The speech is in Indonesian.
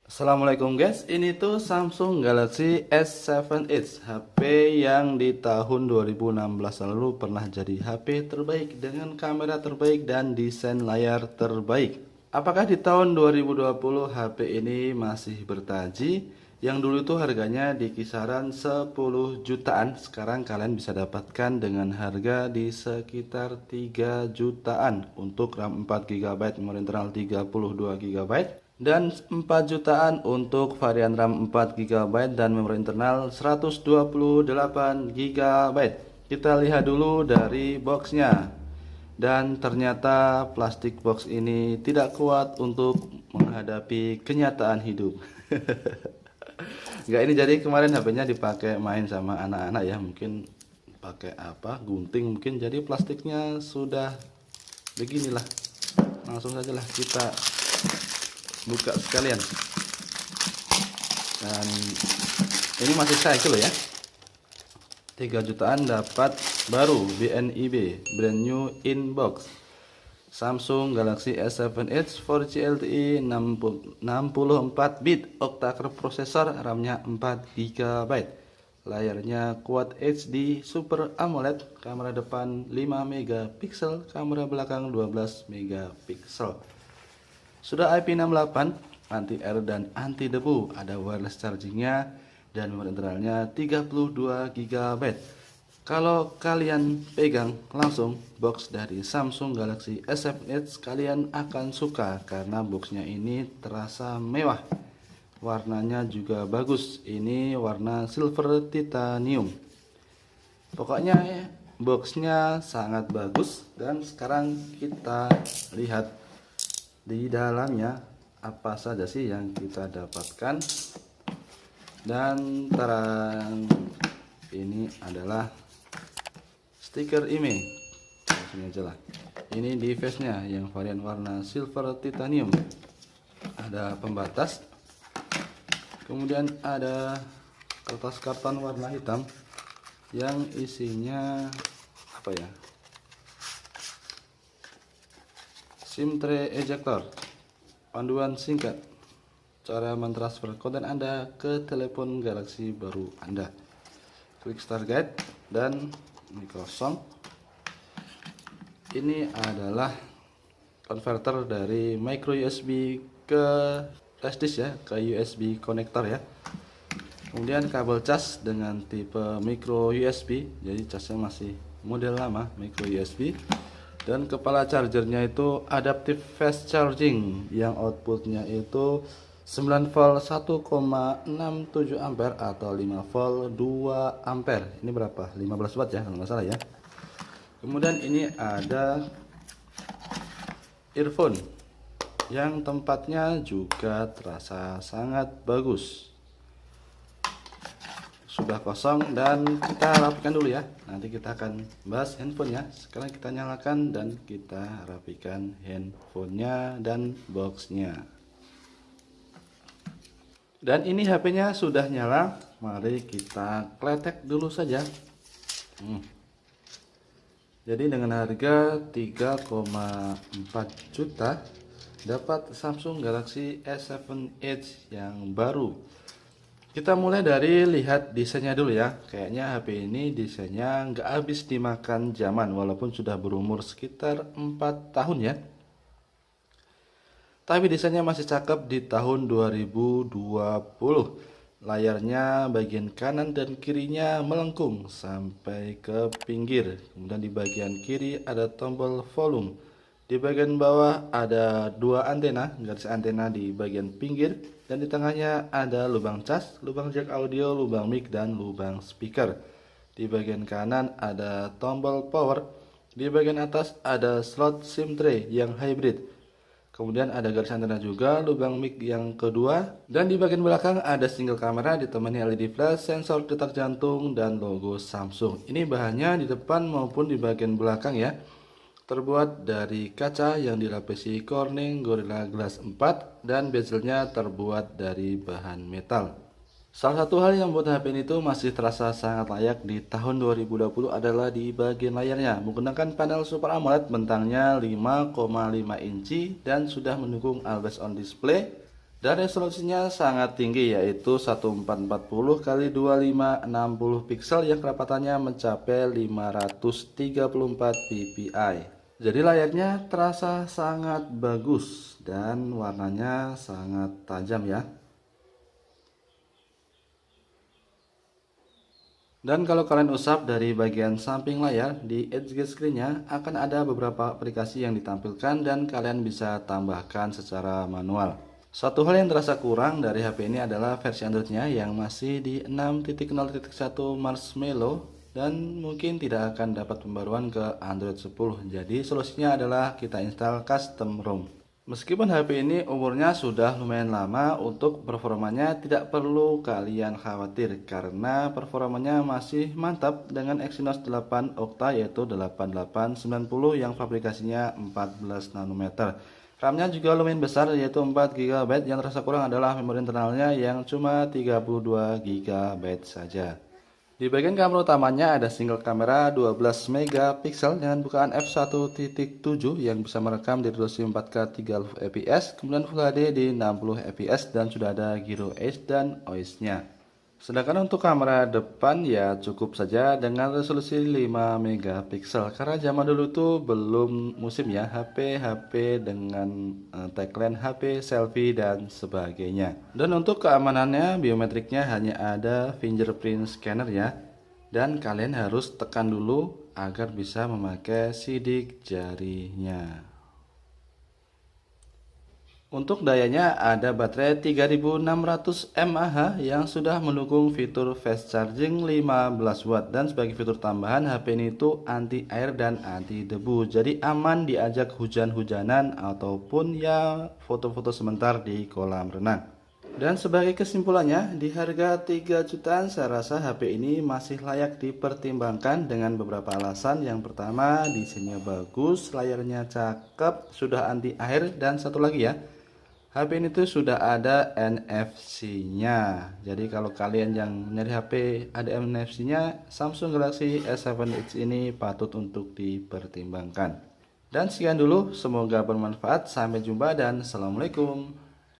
Assalamualaikum guys, ini tuh Samsung Galaxy S7 Edge, HP yang di tahun 2016 lalu pernah jadi HP terbaik dengan kamera terbaik dan desain layar terbaik. Apakah di tahun 2020 HP ini masih bertaji? Yang dulu itu harganya di kisaran 10 jutaan, sekarang kalian bisa dapatkan dengan harga di sekitar 3 jutaan untuk RAM 4 GB, memori internal 32 GB, dan 4 jutaan untuk varian RAM 4 GB dan memori internal 128 GB. Kita lihat dulu dari boxnya. Dan ternyata plastik box ini tidak kuat untuk menghadapi kenyataan hidup. Enggak, ini jadi kemarin HP-nya dipakai main sama anak-anak ya, mungkin pakai apa, gunting mungkin, jadi plastiknya sudah beginilah. Langsung sajalah kita buka sekalian. Dan ini masih cycle ya, 3 jutaan dapat baru BNIB, brand new inbox, Samsung Galaxy S7 Edge 4G LTE 64 bit, octa-core prosesor, RAM-nya 4 GB, layarnya Quad HD Super AMOLED, kamera depan 5 megapiksel, kamera belakang 12 megapiksel. Sudah IP68, anti air dan anti debu, ada wireless chargingnya, dan memori internalnya 32 GB. Kalau kalian pegang langsung box dari Samsung Galaxy S7 Edge, kalian akan suka karena boxnya ini terasa mewah. Warnanya juga bagus, ini warna silver titanium. Pokoknya boxnya sangat bagus. Dan sekarang kita lihat di dalamnya apa saja sih yang kita dapatkan. Dan tarang, ini adalah stiker IMEI. Sini aja lah. Ini device-nya yang varian warna silver titanium. Ada pembatas. Kemudian ada kertas karton warna hitam yang isinya apa ya? SIM tray ejector, panduan singkat, cara mentransfer konten Anda ke telepon Galaxy baru Anda, quick start guide, dan ini kosong. Ini adalah converter dari micro USB ke flash disk ya, ke USB konektor ya. Kemudian kabel cas dengan tipe micro USB, jadi casnya masih model lama micro USB. Dan kepala chargernya itu adaptive fast charging yang outputnya itu 9 volt 1,67 ampere atau 5 volt 2 ampere. Ini berapa? 15 watt ya kalau nggak salah ya. Kemudian ini ada earphone yang tempatnya juga terasa sangat bagus. Sudah kosong dan kita rapikan dulu ya. Nanti kita akan bahas handphonenya. Sekarang kita nyalakan dan kita rapikan handphonenya dan boxnya. Dan ini HP-nya sudah nyala. Mari kita kletek dulu saja. Jadi dengan harga 3,4 juta dapat Samsung Galaxy S7 Edge yang baru. Kita mulai dari lihat desainnya dulu ya. Kayaknya HP ini desainnya nggak habis dimakan zaman walaupun sudah berumur sekitar 4 tahun ya. Tapi desainnya masih cakep di tahun 2020. Layarnya bagian kanan dan kirinya melengkung sampai ke pinggir. Kemudian di bagian kiri ada tombol volume. Di bagian bawah ada dua antena, garis antena di bagian pinggir. Dan di tengahnya ada lubang cas, lubang jack audio, lubang mic, dan lubang speaker. Di bagian kanan ada tombol power. Di bagian atas ada slot SIM tray yang hybrid. Kemudian ada garis antena juga, lubang mic yang kedua. Dan di bagian belakang ada single kamera ditemani LED flash, sensor detak jantung, dan logo Samsung. Ini bahannya di depan maupun di bagian belakang ya, terbuat dari kaca yang dilapisi Corning Gorilla Glass 4 dan bezelnya terbuat dari bahan metal. Salah satu hal yang membuat HP ini tuh masih terasa sangat layak di tahun 2020 adalah di bagian layarnya. Menggunakan panel Super AMOLED bentangnya 5,5 inci dan sudah mendukung Always On Display Dan resolusinya sangat tinggi, yaitu 1440 kali 2560 piksel yang kerapatannya mencapai 534 ppi. Jadi layarnya terasa sangat bagus dan warnanya sangat tajam ya. Dan kalau kalian usap dari bagian samping layar, di edge screen-nya akan ada beberapa aplikasi yang ditampilkan dan kalian bisa tambahkan secara manual. Satu hal yang terasa kurang dari HP ini adalah versi Android-nya yang masih di 6.0.1 Marshmallow dan mungkin tidak akan dapat pembaruan ke Android 10. Jadi solusinya adalah kita install custom ROM. Meskipun HP ini umurnya sudah lumayan lama, untuk performanya tidak perlu kalian khawatir karena performanya masih mantap dengan Exynos 8 Okta yaitu 8890 yang fabrikasinya 14 nanometer. RAM-nya juga lumayan besar yaitu 4 GB, yang terasa kurang adalah memori internalnya yang cuma 32 GB saja. Di bagian kamera utamanya ada single kamera 12 megapiksel dengan bukaan f1.7 yang bisa merekam di resolusi 4K 30 fps, kemudian Full HD di 60 fps dan sudah ada Gyro Edge dan OIS-nya. Sedangkan untuk kamera depan ya cukup saja dengan resolusi 5 megapiksel karena zaman dulu tuh belum musim ya HP dengan tagline HP selfie dan sebagainya. Dan untuk keamanannya biometriknya hanya ada fingerprint scanner ya. Dan kalian harus tekan dulu agar bisa memakai sidik jarinya. Untuk dayanya ada baterai 3600 mAh yang sudah mendukung fitur fast charging 15 watt, dan sebagai fitur tambahan HP ini itu anti air dan anti debu, jadi aman diajak hujan-hujanan ataupun ya foto-foto sebentar di kolam renang. Dan sebagai kesimpulannya, di harga 3 jutaan saya rasa HP ini masih layak dipertimbangkan dengan beberapa alasan. Yang pertama, desainnya bagus, layarnya cakep, sudah anti air, dan satu lagi ya, HP ini tuh sudah ada NFC-nya. Jadi kalau kalian yang nyari HP ada NFC-nya, Samsung Galaxy S7 Edge ini patut untuk dipertimbangkan. Dan sekian dulu, semoga bermanfaat. Sampai jumpa dan assalamualaikum.